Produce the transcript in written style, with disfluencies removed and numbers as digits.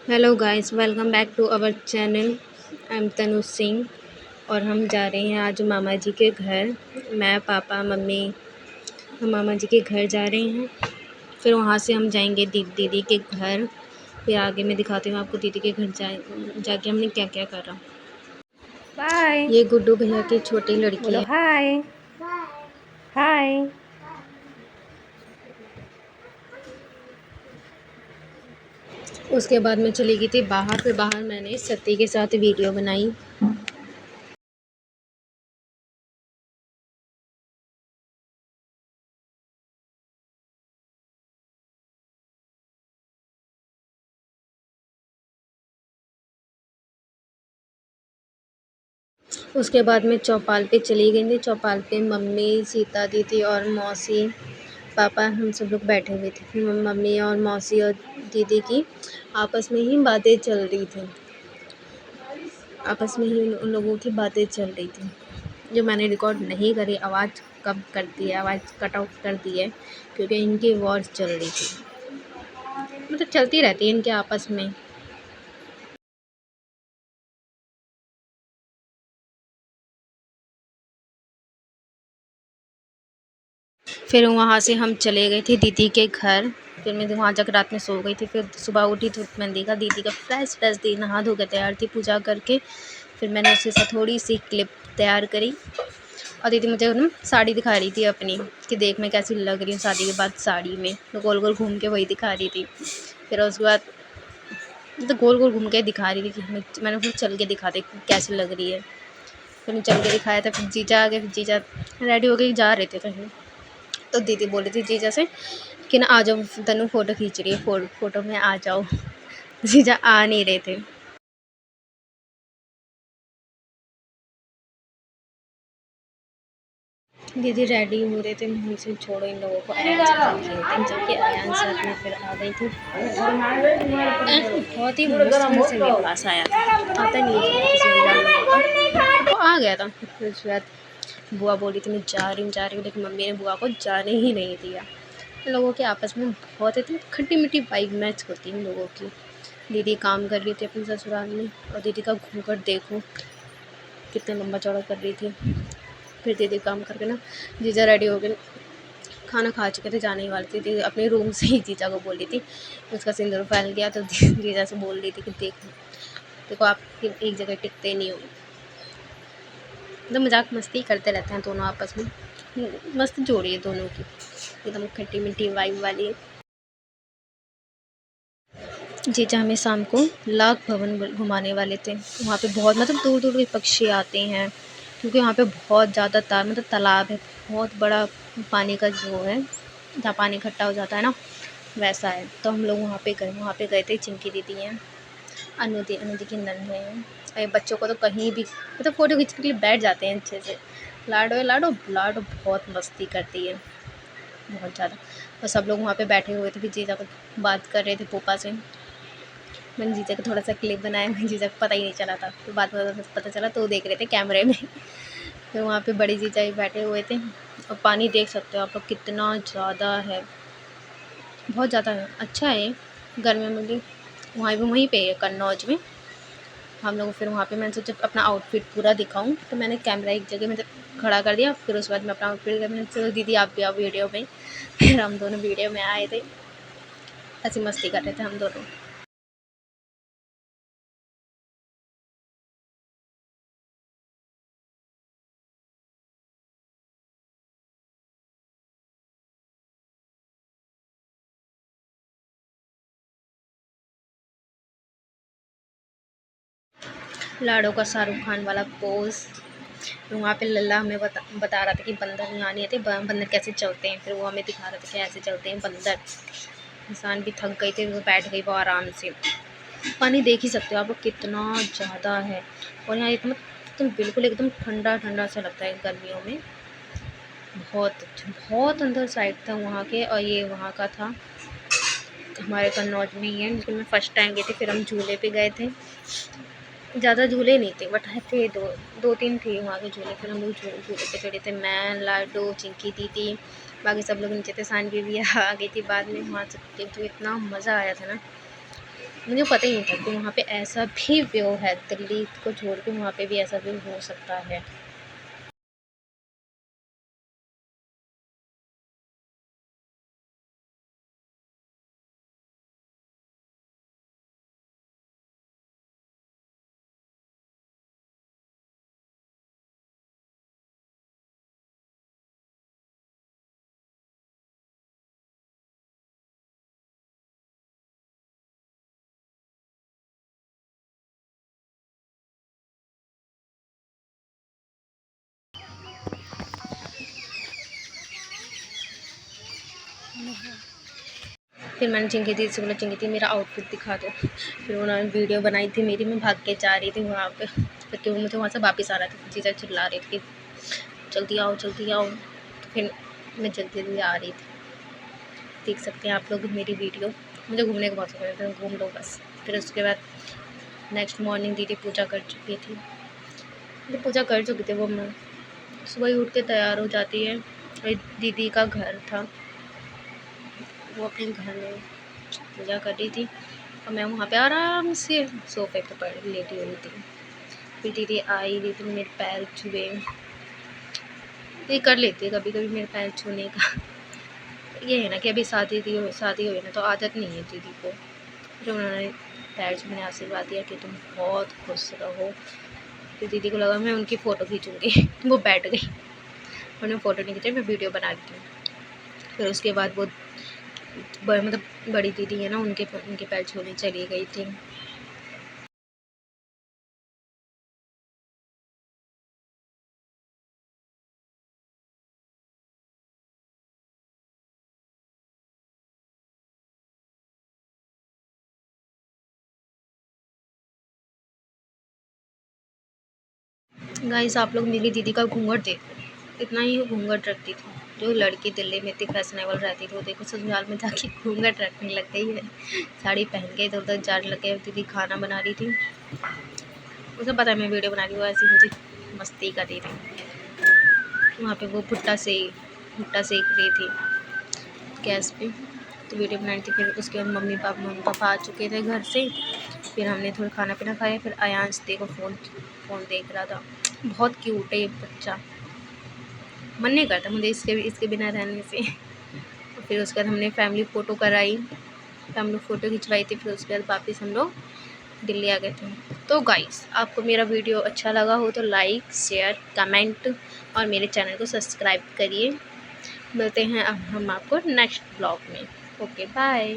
Hello guys, welcome back to our channel. I am Tanu Singh और हम जा रहे हैं आज मामा जी के घर। मैं, पापा, मम्मी हम मामा जी के घर जा रहे हैं। फिर वहाँ से हम जाएंगे दीदी के घर। फिर आगे मैं दिखाती हूँ आपको दीदी के घर जाके हमने क्या क्या करा। बाय। ये गुड्डू भैया की छोटी लड़की बोलो है। हाय। हाय। उसके बाद मैं चली गई थी बाहर। फिर बाहर मैंने सत्ती के साथ वीडियो बनाई। उसके बाद मैं चौपाल पे चली गई थी। चौपाल पे मम्मी, सीता दीदी और मौसी, पापा हम सब लोग बैठे हुए थे। फिर मम्मी और मौसी और दीदी की आपस में ही बातें चल रही थी। आपस में ही उन लोगों की बातें चल रही थी जो मैंने रिकॉर्ड नहीं करी। आवाज़ कम कर दी है, आवाज़ कट ऑफ कर दी है क्योंकि इनकी वॉर्स चल रही थी। मतलब चलती रहती है इनके आपस में। फिर वहाँ से हम चले गए थे दीदी के घर। फिर मैं वहाँ जाकर रात में सो गई थी। फिर सुबह उठी तो मैंने देखा दीदी का फ्रेश दी, नहा धो के तैयार थी पूजा करके। फिर मैंने उसके साथ थोड़ी सी क्लिप तैयार करी और दीदी मुझे ना साड़ी दिखा रही थी अपनी कि देख मैं कैसी लग रही हूँ शादी के बाद साड़ी में। तो गोल गोल घूम के वही दिखा रही थी। फिर उसके बाद तो गोल गोल घूम के दिखा रही थी कि मैंने फिर चल के दिखा दी कैसी लग रही है। फिर चल के दिखाया था। फिर जीजा आ गए। फिर जीजा रेडी हो के जा रहे थे कहीं। तो दीदी बोली थी जीजा से कि ना आ जाओ, तनु फ़ोटो खींच रही है, फ़ोटो में आ जाओ। जीजा आ नहीं रहे थे। दीदी रेडी हो रहे थे। हमसे छोड़ो इन लोगों को, आयान साथ में खेलते हैं। जबकि आयान साथ में फिर आ गई थी। बहुत ही मुश्किल से मेरे पास आया था। आता नहीं है किसी अनजान लोगों का। तो आ गया था। फिर उसके बाद बुआ बोली थी मैं जा रही हूँ, लेकिन मम्मी ने बुआ को जाने ही नहीं दिया। इन लोगों के आपस में बहुत इतनी खट्टी मीठी वाइब मैच होती है इन लोगों की। दीदी काम कर रही थी अपने ससुराल में और दीदी का घूंघट देखो कितना लंबा चौड़ा कर रही थी। फिर दीदी काम करके ना जीजा रेडी हो गए, खाना खा चुके थे, जाने ही वाले थे। दीदी अपने रूम से ही जीजा को बोल रही थी, उसका सिंदूर फैल गया तो जीजा से बोल रही थी कि देखो आप एक जगह टिकते नहीं हो। तो मजाक मस्ती करते रहते हैं दोनों आपस में। मस्त जोड़ी है दोनों की, एकदम खट्टी मीठी वाइब वाली। जीजा हमें शाम को लाख भवन घुमाने वाले थे। वहाँ पे बहुत मतलब दूर दूर के पक्षी आते हैं क्योंकि वहाँ पे बहुत ज़्यादा मतलब तालाब है, बहुत बड़ा पानी का जो है जहाँ पानी इकट्ठा हो जाता है ना, वैसा है। तो हम लोग वहाँ पे गए थे। चिंकी दीदी हैं, अनु दी की नंद हैं। और ये बच्चों को तो कहीं भी मतलब फ़ोटो खींचने के लिए बैठ जाते हैं अच्छे से। लाडो बहुत मस्ती करती है, बहुत ज़्यादा। और सब लोग वहाँ पे बैठे हुए थे। फिर जीजा को बात कर रहे थे पोपा से। मैंने जीजा का थोड़ा सा क्लिप बनाया। जीजा को पता ही नहीं चला था। फिर बाद में पता चला तो वो देख रहे थे कैमरे में। फिर वहाँ पे बड़े जीजा ही बैठे हुए थे। और पानी देख सकते हो आप लोग कितना ज़्यादा है, बहुत ज़्यादा है। अच्छा है गर्मियों में भी। वहीं पे है कन्नौज में। हम लोग फिर वहाँ पे मैंने सोचा अपना आउटफिट पूरा दिखाऊं, तो मैंने कैमरा एक जगह मतलब खड़ा कर दिया। फिर उसके बाद मैं अपना आउटफिट मैंने सोचा दीदी आप भी आओ वीडियो में। फिर हम दोनों वीडियो में आए थे, हंसी मस्ती कर रहे थे हम दोनों। लाड़ो का शाहरुख खान वाला पोज। वहाँ पे लल्ला हमें बता रहा था कि बंदर यहाँ नहीं आते, बंदर कैसे चलते हैं। फिर वो हमें दिखा रहा था कि ऐसे चलते हैं बंदर। इंसान भी थक गई थी, वो बैठ गई वो आराम से। पानी देख ही सकते हो आप लोग कितना ज़्यादा है। और यहाँ एकदम बिल्कुल एकदम ठंडा ठंडा सा लगता है गर्मियों में। बहुत अंदर साइड था वहाँ के। और ये वहाँ का था, हमारे कन्नौज में ही है, लेकिन मैं फ़र्स्ट टाइम गई थी। फिर हम झूले पे गए थे। ज़्यादा झूले नहीं थे बट थे दो तीन थे वहाँ के झूले। फिर हम लोग झूले पे चढ़े थे, मैं, लाडो, चिंकी दीदी, बाकी सब लोग नीचे थे। सानवी भी आ गई थी बाद में वहाँ से। तो इतना मज़ा आया था ना, मुझे पता ही नहीं था कि वहाँ पे ऐसा भी व्यू है, दिल्ली को छोड़ के वहाँ पे भी ऐसा व्यू हो सकता है। फिर मैंने चिंकी दीदी से बोला, चिंकी दीदी मेरा आउटफिट दिखा दो। फिर उन्होंने वीडियो बनाई थी मेरी, मैं भाग के जा रही थी वहाँ पे, क्योंकि मुझे वहाँ से वापस आना था। जीजा चिल्ला रही थी जल्दी आओ जल्दी आओ, तो फिर मैं जल्दी जल्दी आ रही थी। देख सकते हैं आप लोग मेरी वीडियो। मुझे घूमने का बहुत शौक है, तो घूम लो बस। फिर उसके बाद नेक्स्ट मॉर्निंग दीदी पूजा कर चुकी थी, पूजा कर चुकी थी वो। मैं सुबह ही उठ के तैयार हो जाती है। और दीदी का घर था, वो अपने घर में पूजा कर रही थी और मैं वहाँ पे आराम से सोफे पे पड़ लेटी हुई थी। फिर दीदी आई, दीदी ने मेरे पैर छुए। ये कर लेती है कभी कभी मेरे पैर छूने का। ये है ना कि अभी शादी हुई ना, तो आदत नहीं है दीदी को। फिर उन्होंने पैर छू, मैंने आशीर्वाद दिया कि तुम बहुत खुश रहो। फिर दीदी को लगा मैं उनकी फ़ोटो खींचूँगी वो बैठ गई। उन्होंने फ़ोटो नहीं खींची, मैं वीडियो बना रही थी। फिर उसके बाद वो मतलब बड़ी दीदी है ना, उनके पैर छूने चली गई थी। गाइस आप लोग मेरी दीदी का घूंघट देखो, इतना ही घूंघट रखती थी। जो लड़की दिल्ली में इतनी फैशनेबल रहती थी, वो देखो ससुराल में जाके घूंघट रखने लग गई है। साड़ी पहन के इधर उधर जाने लग गई। दीदी खाना बना रही थी, उसे पता है मैं वीडियो बना रही हूँ, ऐसी मुझे मस्ती कर रही थी। वहाँ पे वो भुट्टा सेक रही थी गैस पे, तो वीडियो बना रही थी। फिर उसके बाद मम्मी पापा आ चुके थे घर से। फिर हमने थोड़ा खाना पीना खाया। फिर अयांश देखो फ़ोन देख रहा था। बहुत क्यूट है ये बच्चा, मन नहीं करता मुझे इसके बिना रहने से। फिर उसके बाद हमने फैमिली फ़ोटो कराई, फैमिली फ़ोटो खिंचवाई थी। फिर उसके बाद वापस हम लोग दिल्ली आ गए थे। तो गाइस आपको मेरा वीडियो अच्छा लगा हो तो लाइक शेयर कमेंट और मेरे चैनल को सब्सक्राइब करिए। मिलते हैं अब हम आपको नेक्स्ट ब्लॉग में। Okay bye.